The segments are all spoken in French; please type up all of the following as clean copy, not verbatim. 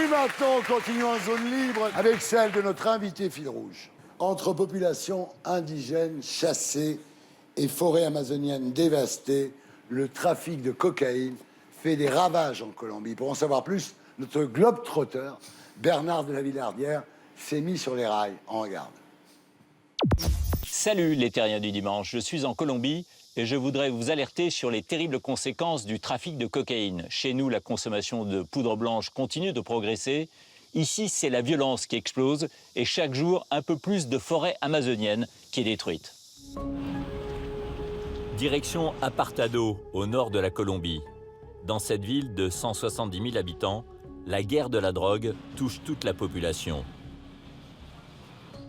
Et maintenant, on continue en zone libre avec celle de notre invité fil rouge. Entre populations indigènes chassées et forêts amazoniennes dévastées, le trafic de cocaïne fait des ravages en Colombie. Pour en savoir plus, notre globe-trotter, Bernard de la Villardière, s'est mis sur les rails. En garde. Salut les terriens du dimanche, je suis en Colombie et je voudrais vous alerter sur les terribles conséquences du trafic de cocaïne. Chez nous, la consommation de poudre blanche continue de progresser. Ici, c'est la violence qui explose et chaque jour, un peu plus de forêt amazonienne qui est détruite. Direction Apartado, au nord de la Colombie. Dans cette ville de 170 000 habitants, la guerre de la drogue touche toute la population.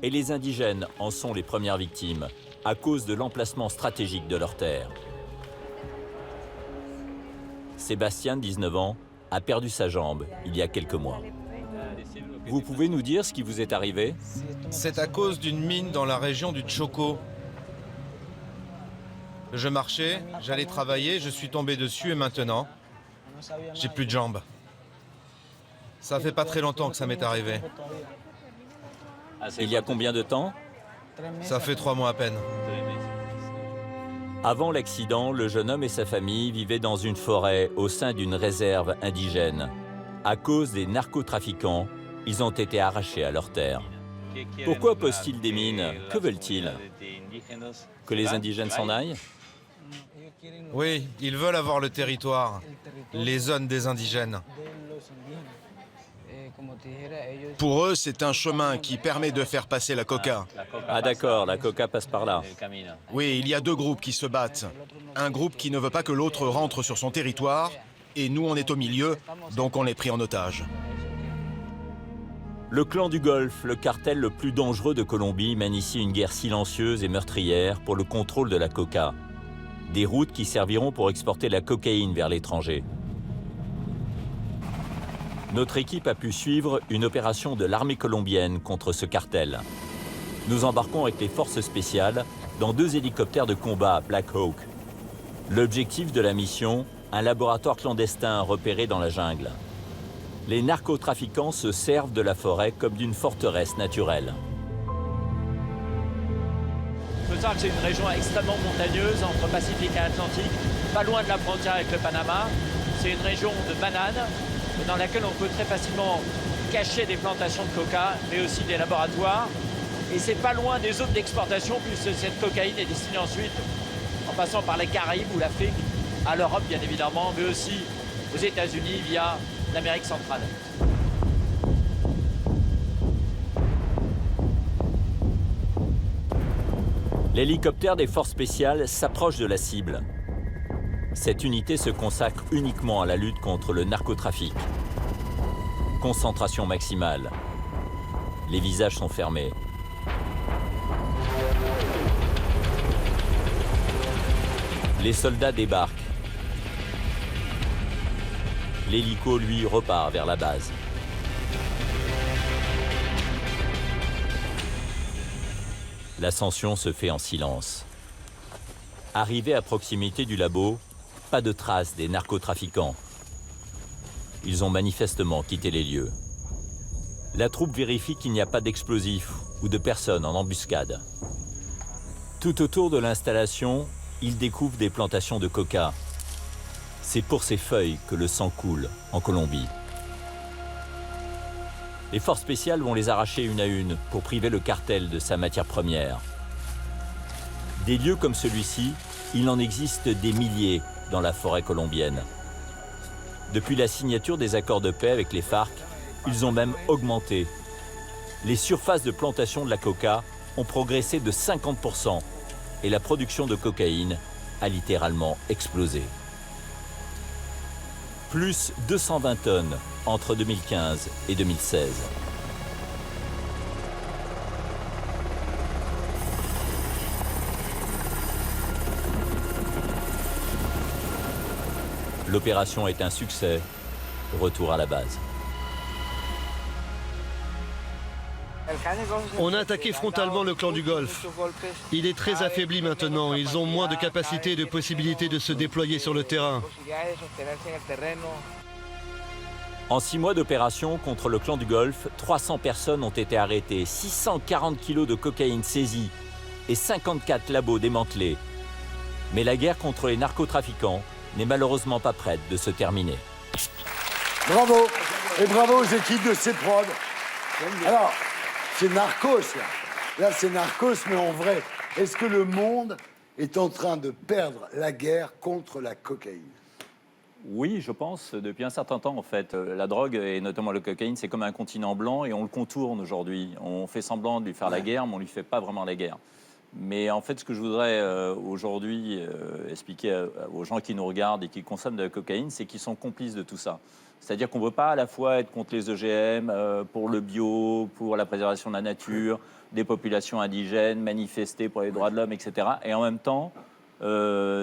Et les indigènes en sont les premières victimes, à cause de l'emplacement stratégique de leurs terres. Sébastien, 19 ans, a perdu sa jambe il y a quelques mois. Vous pouvez nous dire ce qui vous est arrivé? C'est à cause d'une mine dans la région du Choco. Je marchais, j'allais travailler, je suis tombé dessus et maintenant, j'ai plus de jambes. Ça fait pas très longtemps que ça m'est arrivé. Il y a combien de temps? Ça fait 3 mois à peine. Avant l'accident, le jeune homme et sa famille vivaient dans une forêt au sein d'une réserve indigène. À cause des narcotrafiquants, ils ont été arrachés à leurs terres. Pourquoi posent-ils des mines? Que veulent-ils? Que les indigènes s'en aillent? Oui, ils veulent avoir le territoire, les zones des indigènes. Pour eux, c'est un chemin qui permet de faire passer la coca. Ah d'accord, la coca passe par là. Oui, il y a 2 groupes qui se battent. Un groupe qui ne veut pas que l'autre rentre sur son territoire, et nous on est au milieu, donc on est pris en otage. Le clan du Golfe, le cartel le plus dangereux de Colombie, mène ici une guerre silencieuse et meurtrière pour le contrôle de la coca. Des routes qui serviront pour exporter la cocaïne vers l'étranger. Notre équipe a pu suivre une opération de l'armée colombienne contre ce cartel. Nous embarquons avec les forces spéciales dans 2 hélicoptères de combat Black Hawk. L'objectif de la mission, un laboratoire clandestin repéré dans la jungle. Les narcotrafiquants se servent de la forêt comme d'une forteresse naturelle. Il faut savoir que c'est une région extrêmement montagneuse entre Pacifique et Atlantique, pas loin de la frontière avec le Panama. C'est une région de bananes dans laquelle on peut très facilement cacher des plantations de coca, mais aussi des laboratoires. Et c'est pas loin des zones d'exportation, puisque cette cocaïne est destinée ensuite, en passant par les Caraïbes ou l'Afrique, à l'Europe bien évidemment, mais aussi aux États-Unis via l'Amérique centrale. L'hélicoptère des forces spéciales s'approche de la cible. Cette unité se consacre uniquement à la lutte contre le narcotrafic. Concentration maximale. Les visages sont fermés. Les soldats débarquent. L'hélico, lui, repart vers la base. L'ascension se fait en silence. Arrivé à proximité du labo, pas de traces des narcotrafiquants. Ils ont manifestement quitté les lieux. La troupe vérifie qu'il n'y a pas d'explosifs ou de personnes en embuscade. Tout autour de l'installation, ils découvrent des plantations de coca. C'est pour ces feuilles que le sang coule en Colombie. Les forces spéciales vont les arracher une à une pour priver le cartel de sa matière première. Des lieux comme celui-ci, il en existe des milliers dans la forêt colombienne. Depuis la signature des accords de paix avec les FARC, ils ont même augmenté. Les surfaces de plantation de la coca ont progressé de 50% et la production de cocaïne a littéralement explosé. Plus 220 tonnes entre 2015 et 2016. L'opération est un succès. Retour à la base. On a attaqué frontalement le clan du Golfe. Il est très affaibli maintenant. Ils ont moins de capacité et de possibilités de se déployer sur le terrain. En 6 mois d'opération contre le clan du Golfe, 300 personnes ont été arrêtées, 640 kilos de cocaïne saisie et 54 labos démantelés. Mais la guerre contre les narcotrafiquants n'est malheureusement pas prête de se terminer. Bravo. Et bravo aux équipes de C-Prod. Alors, c'est Narcos, là. Là, c'est Narcos, mais en vrai. Est-ce que le monde est en train de perdre la guerre contre la cocaïne? Oui, je pense, depuis un certain temps en fait. La drogue, et notamment le cocaïne, c'est comme un continent blanc et on le contourne aujourd'hui. On fait semblant de lui faire la guerre, mais on ne lui fait pas vraiment la guerre. Mais en fait, ce que je voudrais aujourd'hui expliquer aux gens qui nous regardent et qui consomment de la cocaïne, c'est qu'ils sont complices de tout ça. C'est-à-dire qu'on ne veut pas à la fois être contre les OGM, pour le bio, pour la préservation de la nature, des populations indigènes, manifester pour les droits de l'homme, etc. Et en même temps,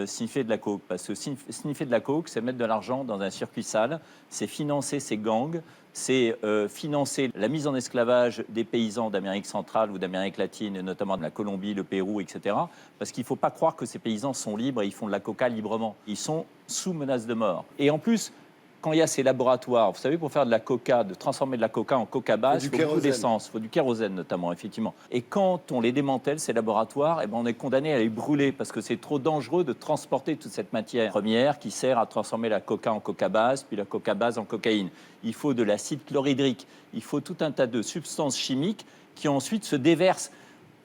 sniffer de la coke. Parce que sniffer de la coke, c'est mettre de l'argent dans un circuit sale, c'est financer ces gangs, c'est financer la mise en esclavage des paysans d'Amérique centrale ou d'Amérique latine, et notamment de la Colombie, le Pérou, etc. Parce qu'il ne faut pas croire que ces paysans sont libres et ils font de la coca librement. Ils sont sous menace de mort. Et en plus, quand il y a ces laboratoires, vous savez, pour faire de la coca, de transformer de la coca en coca base, il faut beaucoup d'essence, il faut du kérosène notamment, effectivement. Et quand on les démantèle, ces laboratoires, eh ben, on est condamné à les brûler parce que c'est trop dangereux de transporter toute cette matière première qui sert à transformer la coca en coca base, puis la coca base en cocaïne. Il faut de l'acide chlorhydrique, il faut tout un tas de substances chimiques qui ensuite se déversent.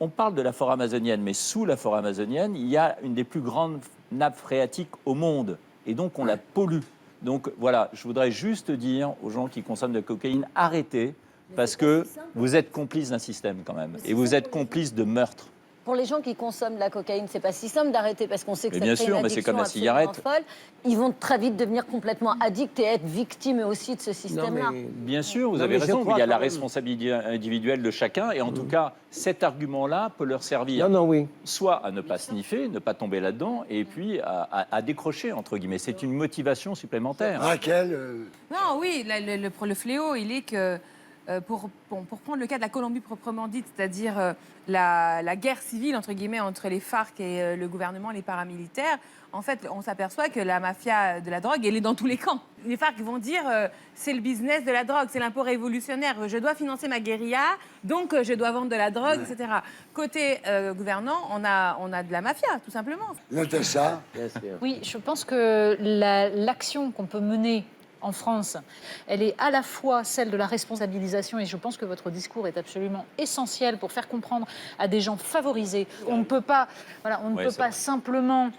On parle de la forêt amazonienne, mais sous la forêt amazonienne, il y a une des plus grandes nappes phréatiques au monde. Et donc, on la pollue. Donc voilà, je voudrais juste dire aux gens qui consomment de la cocaïne, arrêtez, parce que vous êtes complices d'un système quand même, et vous êtes complices de meurtre. Pour les gens qui consomment de la cocaïne, c'est pas si simple d'arrêter parce qu'on sait que Mais ça bien crée sûr, une mais c'est comme addiction la absolument cigarette. folle. Ils vont très vite devenir complètement addicts et être victimes aussi de ce système-là. Bien sûr, vous Non, avez mais je raison, mais crois il y a la quand même. responsabilité individuelle de chacun, et en tout cas, cet argument-là peut leur servir Non, oui. soit à ne pas sniffer, ne pas tomber là-dedans, et puis à décrocher, entre guillemets. C'est une motivation supplémentaire. Raquel, Non, oui, le fléau, il est que, pour prendre le cas de la Colombie proprement dite, c'est-à-dire la guerre civile, entre guillemets, entre les FARC et le gouvernement, les paramilitaires, en fait, on s'aperçoit que la mafia de la drogue, elle est dans tous les camps. Les FARC vont dire, c'est le business de la drogue, c'est l'impôt révolutionnaire, je dois financer ma guérilla, donc je dois vendre de la drogue, etc. Côté gouvernant, on a de la mafia, tout simplement. Natacha, Oui, je pense que l'action qu'on peut mener en France, elle est à la fois celle de la responsabilisation, et je pense que votre discours est absolument essentiel pour faire comprendre à des gens favorisés. On ne peut pas, voilà, on ne peut pas simplement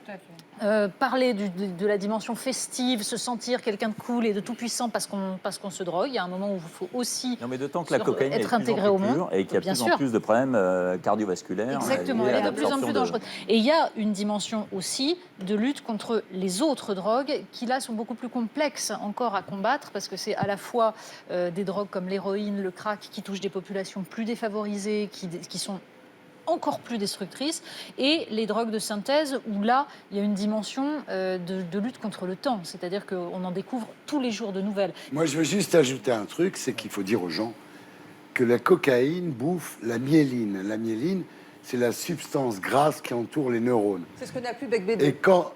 parler de la dimension festive, se sentir quelqu'un de cool et de tout puissant parce qu'on se drogue. Il y a un moment où il faut aussi Non, mais d'autant que la cocaïne être est de plus intégré en au plus pure monde. et qu'il y a de Bien plus sûr. en plus de problèmes cardiovasculaires. Exactement, liés à elle est de plus en l'absorption plus dangereuse. Et il y a une dimension aussi de lutte contre les autres drogues qui, là, sont beaucoup plus complexes encore à combattre parce que c'est à la fois des drogues comme l'héroïne, le crack qui touchent des populations plus défavorisées, qui sont encore plus destructrices, et les drogues de synthèse où là, il y a une dimension de lutte contre le temps, c'est-à-dire qu'on en découvre tous les jours de nouvelles. moi je veux juste ajouter un truc, c'est qu'il faut dire aux gens que la cocaïne bouffe la myéline. La myéline, c'est la substance grasse qui entoure les neurones. C'est ce que n'a plus Bec BD. Et quand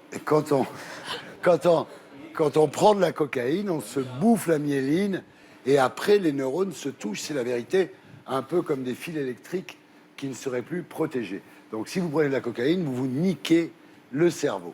on prend de la cocaïne, on se bouffe la myéline et après les neurones se touchent, c'est la vérité, un peu comme des fils électriques qui ne seraient plus protégés. Donc si vous prenez de la cocaïne, vous vous niquez le cerveau.